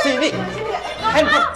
Sini, handphone.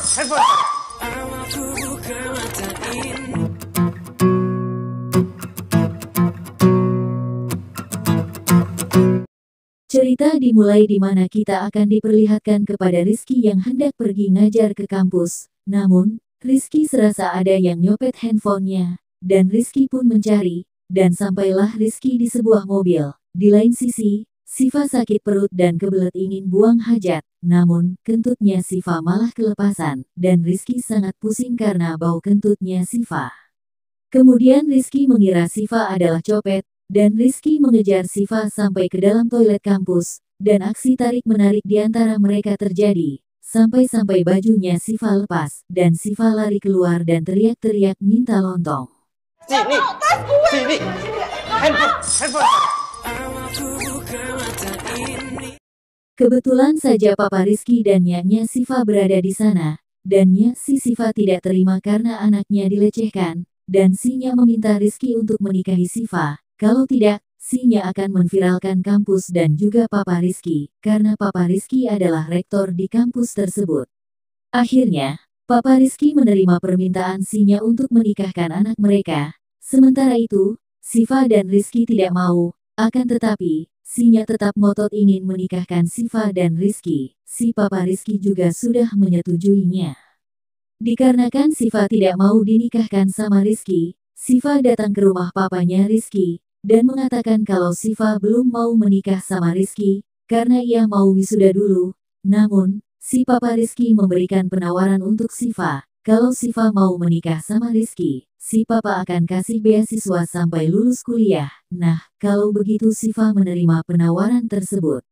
Cerita dimulai di mana kita akan diperlihatkan kepada Rizky yang hendak pergi ngajar ke kampus. Namun, Rizky serasa ada yang nyopet handphonenya, dan Rizky pun mencari, dan sampailah Rizky di sebuah mobil. Di lain sisi, Siva sakit perut dan kebelet ingin buang hajat. Namun, kentutnya Siva malah kelepasan, dan Rizky sangat pusing karena bau kentutnya Siva. Kemudian Rizky mengira Siva adalah copet, dan Rizky mengejar Siva sampai ke dalam toilet kampus, dan aksi tarik-menarik di antara mereka terjadi, sampai-sampai bajunya Siva lepas, dan Siva lari keluar dan teriak-teriak minta lontong. Sini, handphone. Kebetulan saja Papa Rizky dan Nyanya Siva berada di sana, dan Nya si Siva tidak terima karena anaknya dilecehkan, dan si Nya meminta Rizky untuk menikahi Siva. Kalau tidak, si Nya akan menviralkan kampus dan juga Papa Rizky, karena Papa Rizky adalah rektor di kampus tersebut. Akhirnya, Papa Rizky menerima permintaan si Nya untuk menikahkan anak mereka. Sementara itu, Siva dan Rizky tidak mau, akan tetapi, si Nya tetap ngotot ingin menikahkan Siva dan Rizky. Si Papa Rizky juga sudah menyetujuinya. Dikarenakan Siva tidak mau dinikahkan sama Rizky, Siva datang ke rumah papanya Rizky, dan mengatakan kalau Siva belum mau menikah sama Rizky, karena ia mau wisuda dulu. Namun, si Papa Rizky memberikan penawaran untuk Siva, kalau Siva mau menikah sama Rizky, si Papa akan kasih beasiswa sampai lulus kuliah. Nah, kalau begitu Siva menerima penawaran tersebut.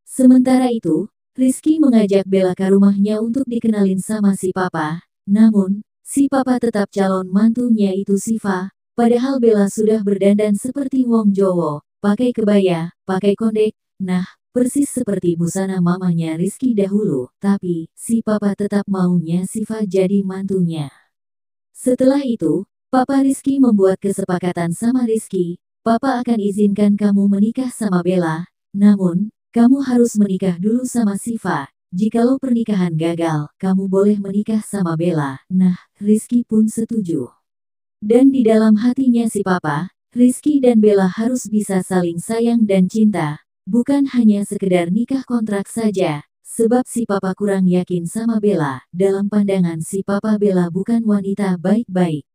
Sementara itu, Rizky mengajak Bella ke rumahnya untuk dikenalin sama si Papa, namun, si Papa tetap calon mantunya itu Siva. Padahal Bella sudah berdandan seperti wong Jowo, pakai kebaya, pakai kondek, nah, persis seperti busana mamanya Rizky dahulu, tapi, si Papa tetap maunya Siva jadi mantunya. Setelah itu, Papa Rizky membuat kesepakatan sama Rizky, Papa akan izinkan kamu menikah sama Bella, namun, kamu harus menikah dulu sama Siva. Jikalau pernikahan gagal, kamu boleh menikah sama Bella. Nah, Rizky pun setuju. Dan di dalam hatinya si Papa, Rizky dan Bella harus bisa saling sayang dan cinta, bukan hanya sekedar nikah kontrak saja, sebab si Papa kurang yakin sama Bella. Dalam pandangan si Papa, Bella bukan wanita baik-baik.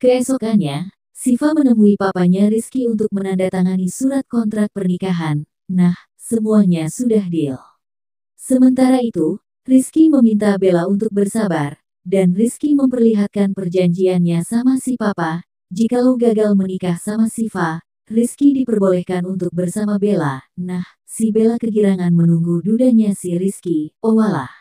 Keesokannya, Siva menemui papanya Rizky untuk menandatangani surat kontrak pernikahan. Nah, semuanya sudah deal. Sementara itu, Rizky meminta Bella untuk bersabar, dan Rizky memperlihatkan perjanjiannya sama si Papa, jikalau gagal menikah sama Siva, Rizky diperbolehkan untuk bersama Bella. Nah, si Bella kegirangan menunggu dudanya si Rizky, oh walah.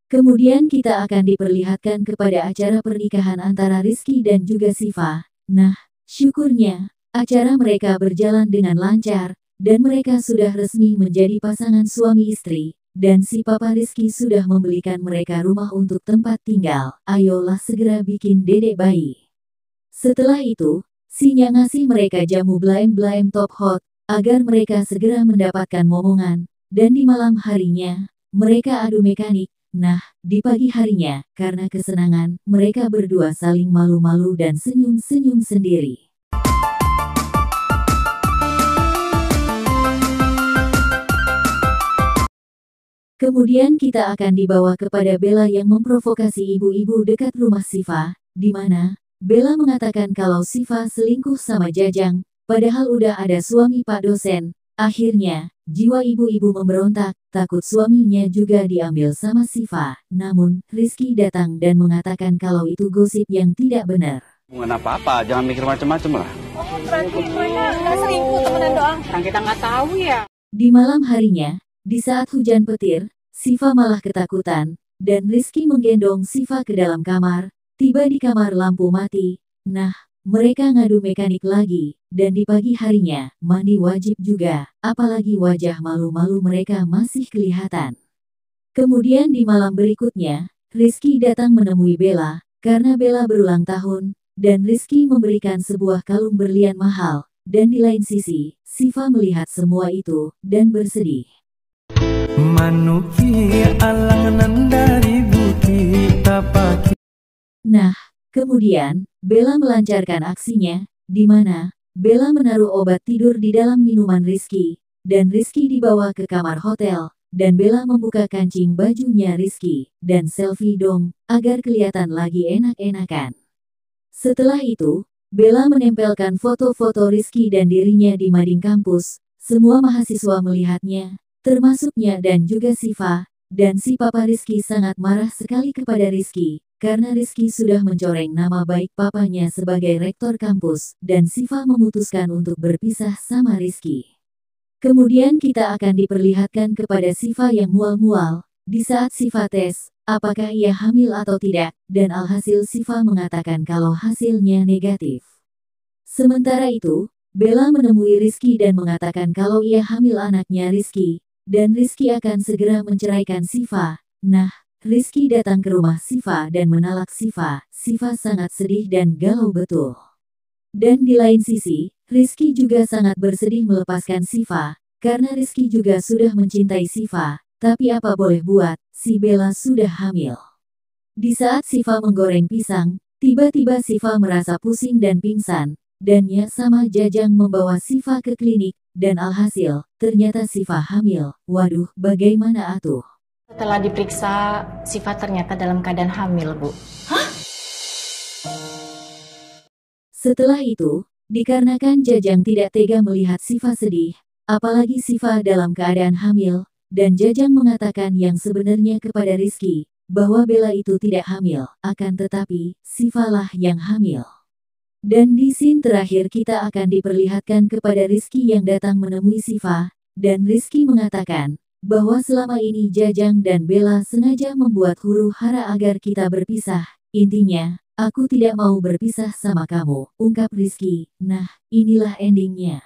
Kemudian kita akan diperlihatkan kepada acara pernikahan antara Rizky dan juga Siva. Nah, syukurnya, acara mereka berjalan dengan lancar, dan mereka sudah resmi menjadi pasangan suami istri. Dan si Papa Rizky sudah membelikan mereka rumah untuk tempat tinggal. Ayolah segera bikin dedek bayi. Setelah itu, si Nya ngasih mereka jamu blaem-blaem top hot, agar mereka segera mendapatkan momongan. Dan di malam harinya, mereka adu mekanik. Nah, di pagi harinya, karena kesenangan, mereka berdua saling malu-malu dan senyum-senyum sendiri. Kemudian kita akan dibawa kepada Bella yang memprovokasi ibu-ibu dekat rumah Siva, di mana Bella mengatakan kalau Siva selingkuh sama Jajang, padahal udah ada suami Pak dosen. Akhirnya, jiwa ibu-ibu memberontak, takut suaminya juga diambil sama Siva. Namun, Rizky datang dan mengatakan kalau itu gosip yang tidak benar. Bukan apa-apa, jangan mikir macam-macam lah. Oh, berarti mereka nggak selingkuh temenan doang. Kan kita nggak tahu ya. Di malam harinya, di saat hujan petir, Siva malah ketakutan, dan Rizky menggendong Siva ke dalam kamar. Tiba di kamar lampu mati. Nah, mereka ngadu mekanik lagi, dan di pagi harinya, mandi wajib juga, apalagi wajah malu-malu mereka masih kelihatan. Kemudian di malam berikutnya, Rizky datang menemui Bella, karena Bella berulang tahun, dan Rizky memberikan sebuah kalung berlian mahal, dan di lain sisi, Siva melihat semua itu, dan bersedih. Manuki alangan dari buki tapaki. Nah, kemudian, Bella melancarkan aksinya, di mana Bella menaruh obat tidur di dalam minuman Rizky, dan Rizky dibawa ke kamar hotel, dan Bella membuka kancing bajunya Rizky, dan selfie dong, agar kelihatan lagi enak-enakan. Setelah itu, Bella menempelkan foto-foto Rizky dan dirinya di mading kampus, semua mahasiswa melihatnya, termasuknya dan juga Siva, dan si papa Rizky sangat marah sekali kepada Rizky, karena Rizky sudah mencoreng nama baik papanya sebagai rektor kampus, dan Siva memutuskan untuk berpisah sama Rizky. Kemudian kita akan diperlihatkan kepada Siva yang mual-mual, di saat Siva tes, apakah ia hamil atau tidak, dan alhasil Siva mengatakan kalau hasilnya negatif. Sementara itu, Bella menemui Rizky dan mengatakan kalau ia hamil anaknya Rizky, dan Rizky akan segera menceraikan Siva. Nah, Rizky datang ke rumah Siva dan menalak Siva. Siva sangat sedih dan galau betul. Dan di lain sisi, Rizky juga sangat bersedih melepaskan Siva, karena Rizky juga sudah mencintai Siva, tapi apa boleh buat, si Bella sudah hamil. Di saat Siva menggoreng pisang, tiba-tiba Siva merasa pusing dan pingsan, dan Nya sama Jajang membawa Siva ke klinik, dan alhasil, ternyata Siva hamil. Waduh, bagaimana atuh? Setelah diperiksa, Siva ternyata dalam keadaan hamil, Bu. Setelah itu, dikarenakan Jajang tidak tega melihat Siva sedih, apalagi Siva dalam keadaan hamil, dan Jajang mengatakan yang sebenarnya kepada Rizky, bahwa Bella itu tidak hamil, akan tetapi, Siva lah yang hamil. Dan di scene terakhir kita akan diperlihatkan kepada Rizky yang datang menemui Siva, dan Rizky mengatakan, bahwa selama ini Jajang dan Bella sengaja membuat huru-hara agar kita berpisah, intinya, aku tidak mau berpisah sama kamu, ungkap Rizky. Nah, inilah endingnya.